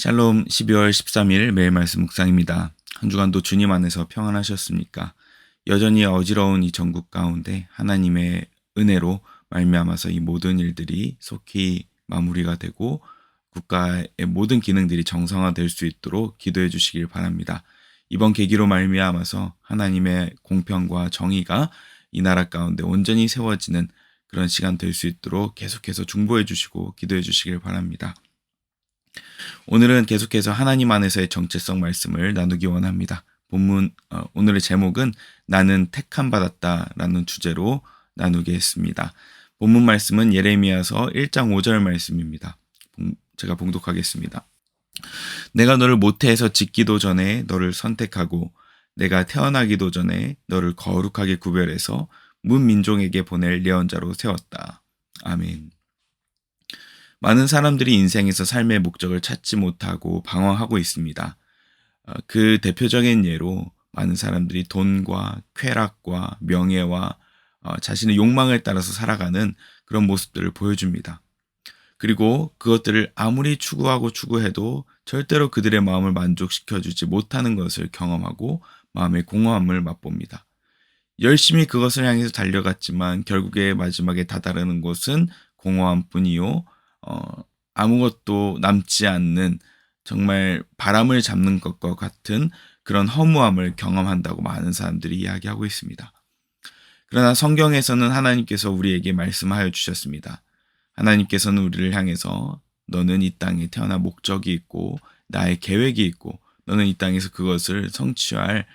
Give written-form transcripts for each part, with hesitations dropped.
샬롬 12월 13일 매일 말씀 묵상입니다. 한 주간도 주님 안에서 평안하셨습니까? 여전히 어지러운 이 전국 가운데 하나님의 은혜로 말미암아서 이 모든 일들이 속히 마무리가 되고 국가의 모든 기능들이 정상화될 수 있도록 기도해 주시길 바랍니다. 이번 계기로 말미암아서 하나님의 공평과 정의가 이 나라 가운데 온전히 세워지는 그런 시간 될 수 있도록 계속해서 중보해 주시고 기도해 주시길 바랍니다. 오늘은 계속해서 하나님 안에서의 정체성 말씀을 나누기 원합니다. 오늘의 제목은 나는 택함 받았다라는 주제로 나누겠습니다. 본문 말씀은 예레미야서 1장 5절 말씀입니다. 제가 봉독하겠습니다. 내가 너를 모태에서 짓기도 전에 너를 선택하고 내가 태어나기도 전에 너를 거룩하게 구별해서 문민족에게 보낼 예언자로 세웠다. 아멘. 많은 사람들이 인생에서 삶의 목적을 찾지 못하고 방황하고 있습니다. 그 대표적인 예로 많은 사람들이 돈과 쾌락과 명예와 자신의 욕망을 따라서 살아가는 그런 모습들을 보여줍니다. 그리고 그것들을 아무리 추구해도 절대로 그들의 마음을 만족시켜주지 못하는 것을 경험하고 마음의 공허함을 맛봅니다. 열심히 그것을 향해서 달려갔지만 결국에 마지막에 다다르는 곳은 공허함뿐이요. 아무것도 남지 않는 정말 바람을 잡는 것과 같은 그런 허무함을 경험한다고 많은 사람들이 이야기하고 있습니다. 그러나 성경에서는 하나님께서 우리에게 말씀하여 주셨습니다. 하나님께서는 우리를 향해서 너는 이 땅에 태어나 목적이 있고 나의 계획이 있고 너는 이 땅에서 그것을 성취할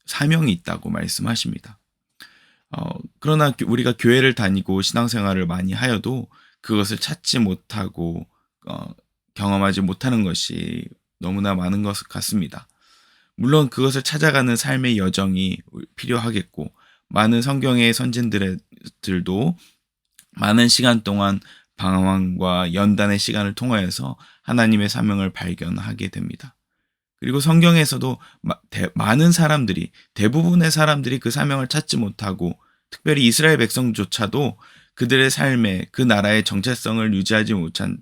사명이 있다고 말씀하십니다. 그러나 우리가 교회를 다니고 신앙생활을 많이 하여도 그것을 찾지 못하고 경험하지 못하는 것이 너무나 많은 것 같습니다. 물론 그것을 찾아가는 삶의 여정이 필요하겠고 많은 성경의 선진들도 많은 시간 동안 방황과 연단의 시간을 통하여서 하나님의 사명을 발견하게 됩니다. 그리고 성경에서도 많은 사람들이 대부분의 사람들이 그 사명을 찾지 못하고 특별히 이스라엘 백성조차도 그들의 삶에 그 나라의 정체성을 유지하지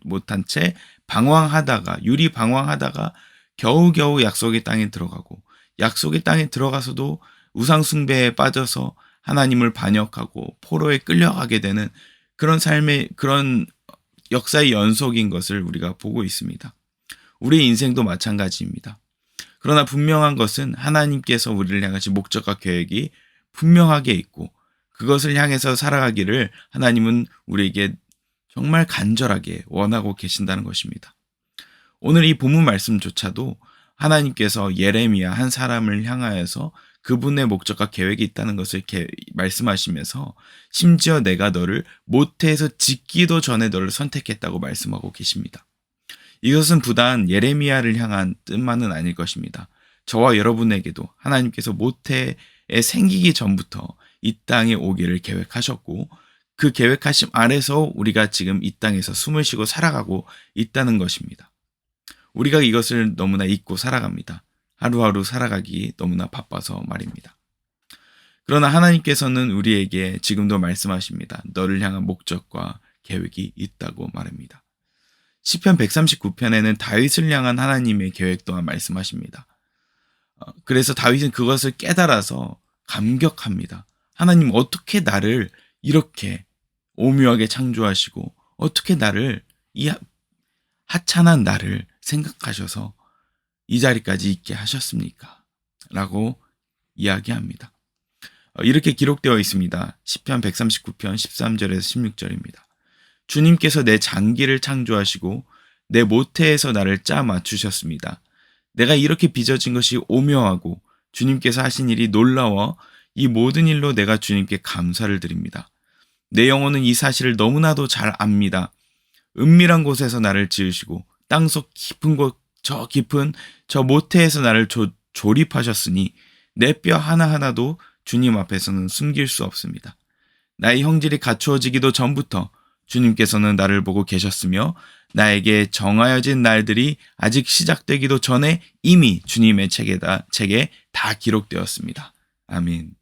못한 채 유리 방황하다가 겨우겨우 약속의 땅에 들어가고 약속의 땅에 들어가서도 우상 숭배에 빠져서 하나님을 반역하고 포로에 끌려가게 되는 그런 삶의 그런 역사의 연속인 것을 우리가 보고 있습니다. 우리의 인생도 마찬가지입니다. 그러나 분명한 것은 하나님께서 우리를 향하신 목적과 계획이 분명하게 있고 그것을 향해서 살아가기를 하나님은 우리에게 정말 간절하게 원하고 계신다는 것입니다. 오늘 이 본문 말씀조차도 하나님께서 예레미야 한 사람을 향하여서 그분의 목적과 계획이 있다는 것을 말씀하시면서 심지어 내가 너를 모태에서 짓기도 전에 너를 선택했다고 말씀하고 계십니다. 이것은 부단 예레미야를 향한 뜻만은 아닐 것입니다. 저와 여러분에게도 하나님께서 모태에 생기기 전부터 이 땅에 오기를 계획하셨고 그 계획하심 아래서 우리가 지금 이 땅에서 숨을 쉬고 살아가고 있다는 것입니다. 우리가 이것을 너무나 잊고 살아갑니다. 하루하루 살아가기 너무나 바빠서 말입니다. 그러나 하나님께서는 우리에게 지금도 말씀하십니다. 너를 향한 목적과 계획이 있다고 말합니다. 시편 139편에는 다윗을 향한 하나님의 계획 또한 말씀하십니다. 그래서 다윗은 그것을 깨달아서 감격합니다. 하나님 어떻게 나를 이렇게 오묘하게 창조하시고 어떻게 나를 이 하찮은 나를 생각하셔서 이 자리까지 있게 하셨습니까? 라고 이야기합니다. 이렇게 기록되어 있습니다. 시편 139편 13절에서 16절입니다. 주님께서 내 장기를 창조하시고 내 모태에서 나를 짜 맞추셨습니다. 내가 이렇게 빚어진 것이 오묘하고 주님께서 하신 일이 놀라워 이 모든 일로 내가 주님께 감사를 드립니다. 내 영혼은 이 사실을 너무나도 잘 압니다. 은밀한 곳에서 나를 지으시고 땅속 깊은 저 모태에서 나를 조립하셨으니 내 뼈 하나하나도 주님 앞에서는 숨길 수 없습니다. 나의 형질이 갖추어지기도 전부터 주님께서는 나를 보고 계셨으며 나에게 정하여진 날들이 아직 시작되기도 전에 이미 주님의 책에 다 기록되었습니다. 아멘.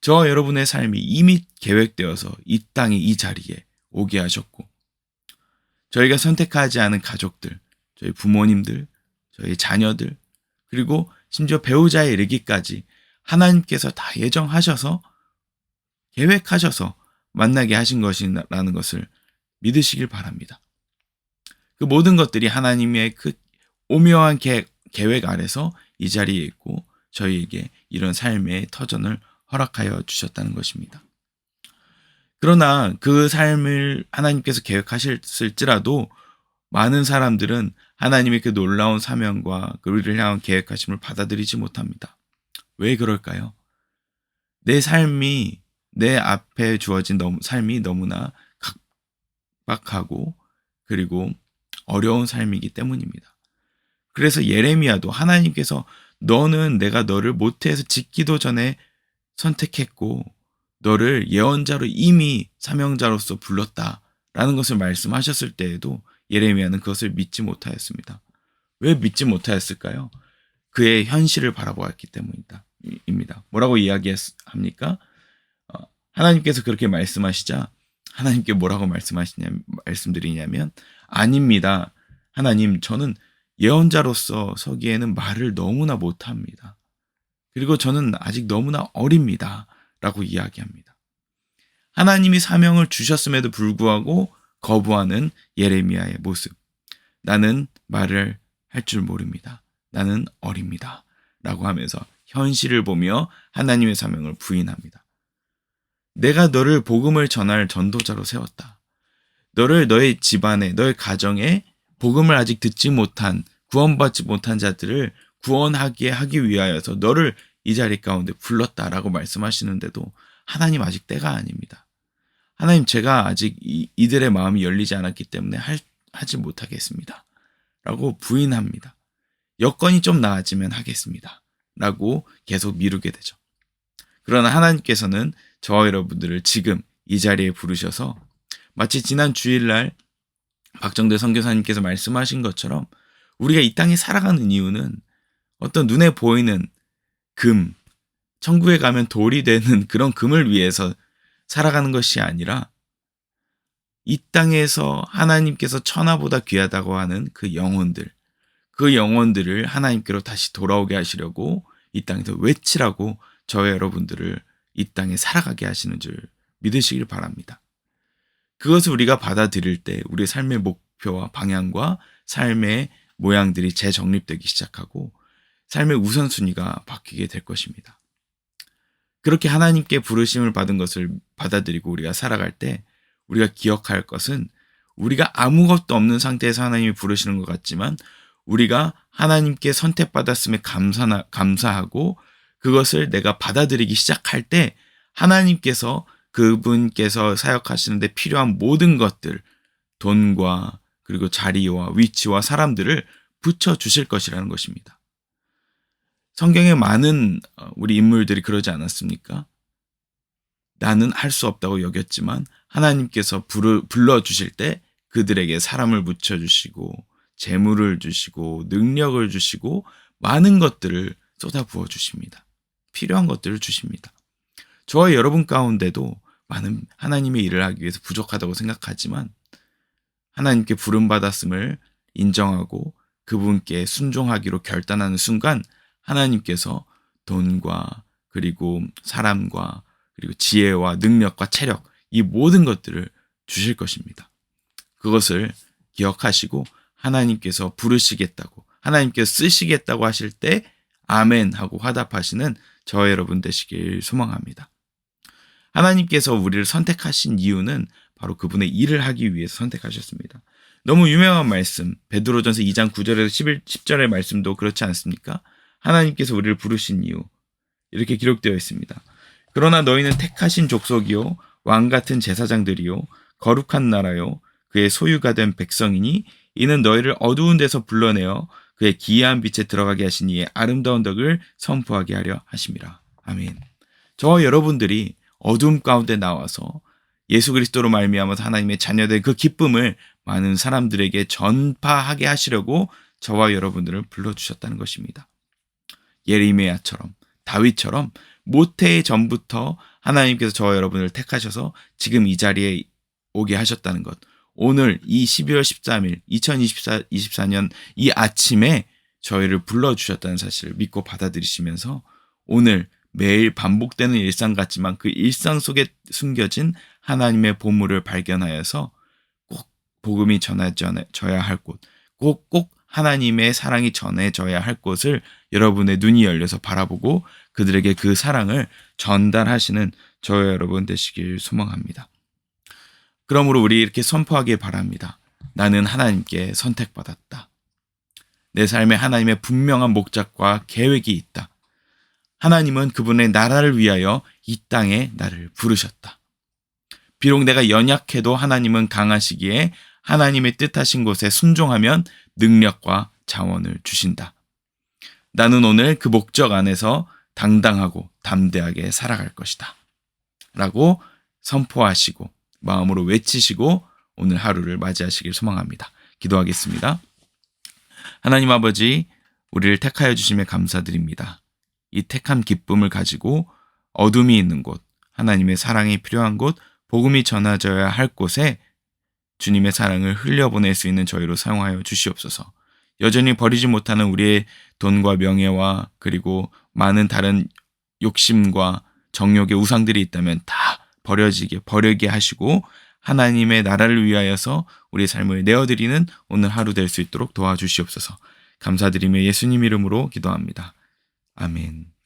저와 여러분의 삶이 이미 계획되어서 이 땅에 이 자리에 오게 하셨고 저희가 선택하지 않은 가족들, 저희 부모님들, 저희 자녀들, 그리고 심지어 배우자에 이르기까지 하나님께서 다 예정하셔서 계획하셔서 만나게 하신 것이라는 것을 믿으시길 바랍니다. 그 모든 것들이 하나님의 그 오묘한 계획 아래서 이 자리에 있고 저희에게 이런 삶의 터전을 허락하여 주셨다는 것입니다. 그러나 그 삶을 하나님께서 계획하셨을지라도 많은 사람들은 하나님의 그 놀라운 사명과 우리를 향한 계획하심을 받아들이지 못합니다. 왜 그럴까요? 내 앞에 주어진 삶이 너무나 각박하고 그리고 어려운 삶이기 때문입니다. 그래서 예레미야도 하나님께서 너는 내가 너를 모태에서 짓기도 전에 선택했고 너를 예언자로 이미 사명자로서 불렀다라는 것을 말씀하셨을 때에도 예레미야는 그것을 믿지 못하였습니다. 왜 믿지 못하였을까요? 그의 현실을 바라보았기 때문입니다. 뭐라고 이야기합니까? 하나님께서 그렇게 말씀하시자 하나님께 뭐라고 말씀드리냐면 아닙니다. 하나님, 저는 예언자로서 서기에는 말을 너무나 못합니다. 그리고 저는 아직 너무나 어립니다. 라고 이야기합니다. 하나님이 사명을 주셨음에도 불구하고 거부하는 예레미야의 모습. 나는 말을 할 줄 모릅니다. 나는 어립니다. 라고 하면서 현실을 보며 하나님의 사명을 부인합니다. 내가 너를 복음을 전할 전도자로 세웠다. 너를 너의 집안에, 너의 가정에 복음을 아직 듣지 못한, 구원받지 못한 자들을 구원하게 하기 위하여서 너를 이 자리 가운데 불렀다라고 말씀하시는데도 하나님 아직 때가 아닙니다. 하나님, 제가 아직 이들의 마음이 열리지 않았기 때문에 하지 못하겠습니다. 라고 부인합니다. 여건이 좀 나아지면 하겠습니다. 라고 계속 미루게 되죠. 그러나 하나님께서는 저와 여러분들을 지금 이 자리에 부르셔서 마치 지난 주일날 박정대 선교사님께서 말씀하신 것처럼 우리가 이 땅에 살아가는 이유는 어떤 눈에 보이는 금, 천국에 가면 돌이 되는 그런 금을 위해서 살아가는 것이 아니라 이 땅에서 하나님께서 천하보다 귀하다고 하는 그 영혼들을 하나님께로 다시 돌아오게 하시려고 이 땅에서 외치라고 저와 여러분들을 이 땅에 살아가게 하시는 줄 믿으시길 바랍니다. 그것을 우리가 받아들일 때 우리의 삶의 목표와 방향과 삶의 모양들이 재정립되기 시작하고 삶의 우선순위가 바뀌게 될 것입니다. 그렇게 하나님께 부르심을 받은 것을 받아들이고 우리가 살아갈 때 우리가 기억할 것은 우리가 아무것도 없는 상태에서 하나님이 부르시는 것 같지만 우리가 하나님께 선택받았음에 감사하고 그것을 내가 받아들이기 시작할 때 하나님께서 그분께서 사역하시는데 필요한 모든 것들, 돈과 그리고 자리와 위치와 사람들을 붙여주실 것이라는 것입니다. 성경에 많은 우리 인물들이 그러지 않았습니까? 나는 할 수 없다고 여겼지만 하나님께서 불러주실 때 그들에게 사람을 붙여주시고 재물을 주시고 능력을 주시고 많은 것들을 쏟아부어 주십니다. 필요한 것들을 주십니다. 저와 여러분 가운데도 많은 하나님의 일을 하기 위해서 부족하다고 생각하지만 하나님께 부름받았음을 인정하고 그분께 순종하기로 결단하는 순간 하나님께서 돈과 그리고 사람과 그리고 지혜와 능력과 체력 이 모든 것들을 주실 것입니다. 그것을 기억하시고 하나님께서 부르시겠다고 하나님께서 쓰시겠다고 하실 때 아멘 하고 화답하시는 저와 여러분 되시길 소망합니다. 하나님께서 우리를 선택하신 이유는 바로 그분의 일을 하기 위해서 선택하셨습니다. 너무 유명한 말씀, 베드로전서 2장 9절에서 10절의 말씀도 그렇지 않습니까? 하나님께서 우리를 부르신 이유, 이렇게 기록되어 있습니다. 그러나 너희는 택하신 족속이요 왕같은 제사장들이요 거룩한 나라요 그의 소유가 된 백성이니 이는 너희를 어두운 데서 불러내어 그의 기이한 빛에 들어가게 하신 이의 아름다운 덕을 선포하게 하려 하심이라. 아멘. 저와 여러분들이 어둠 가운데 나와서 예수 그리스도로 말미암아서 하나님의 자녀된 그 기쁨을 많은 사람들에게 전파하게 하시려고 저와 여러분들을 불러주셨다는 것입니다. 예레미야처럼 다윗처럼 모태의 전부터 하나님께서 저와 여러분을 택하셔서 지금 이 자리에 오게 하셨다는 것, 오늘 이 12월 13일 2024년 이 아침에 저희를 불러주셨다는 사실을 믿고 받아들이시면서 오늘 매일 반복되는 일상 같지만 그 일상 속에 숨겨진 하나님의 보물을 발견하여서 꼭 복음이 전해져야 할 곳, 꼭 하나님의 사랑이 전해져야 할 곳을 여러분의 눈이 열려서 바라보고 그들에게 그 사랑을 전달하시는 저와 여러분 되시길 소망합니다. 그러므로 우리 이렇게 선포하길 바랍니다. 나는 하나님께 선택받았다. 내 삶에 하나님의 분명한 목적과 계획이 있다. 하나님은 그분의 나라를 위하여 이 땅에 나를 부르셨다. 비록 내가 연약해도 하나님은 강하시기에 하나님의 뜻하신 곳에 순종하면 능력과 자원을 주신다. 나는 오늘 그 목적 안에서 당당하고 담대하게 살아갈 것이다. 라고 선포하시고 마음으로 외치시고 오늘 하루를 맞이하시길 소망합니다. 기도하겠습니다. 하나님 아버지, 우리를 택하여 주심에 감사드립니다. 이 택한 기쁨을 가지고 어둠이 있는 곳, 하나님의 사랑이 필요한 곳, 복음이 전해져야 할 곳에 주님의 사랑을 흘려보낼 수 있는 저희로 사용하여 주시옵소서. 여전히 버리지 못하는 우리의 돈과 명예와 그리고 많은 다른 욕심과 정욕의 우상들이 있다면 다 버리게 하시고 하나님의 나라를 위하여서 우리의 삶을 내어드리는 오늘 하루 될 수 있도록 도와주시옵소서. 감사드리며 예수님 이름으로 기도합니다. 아멘.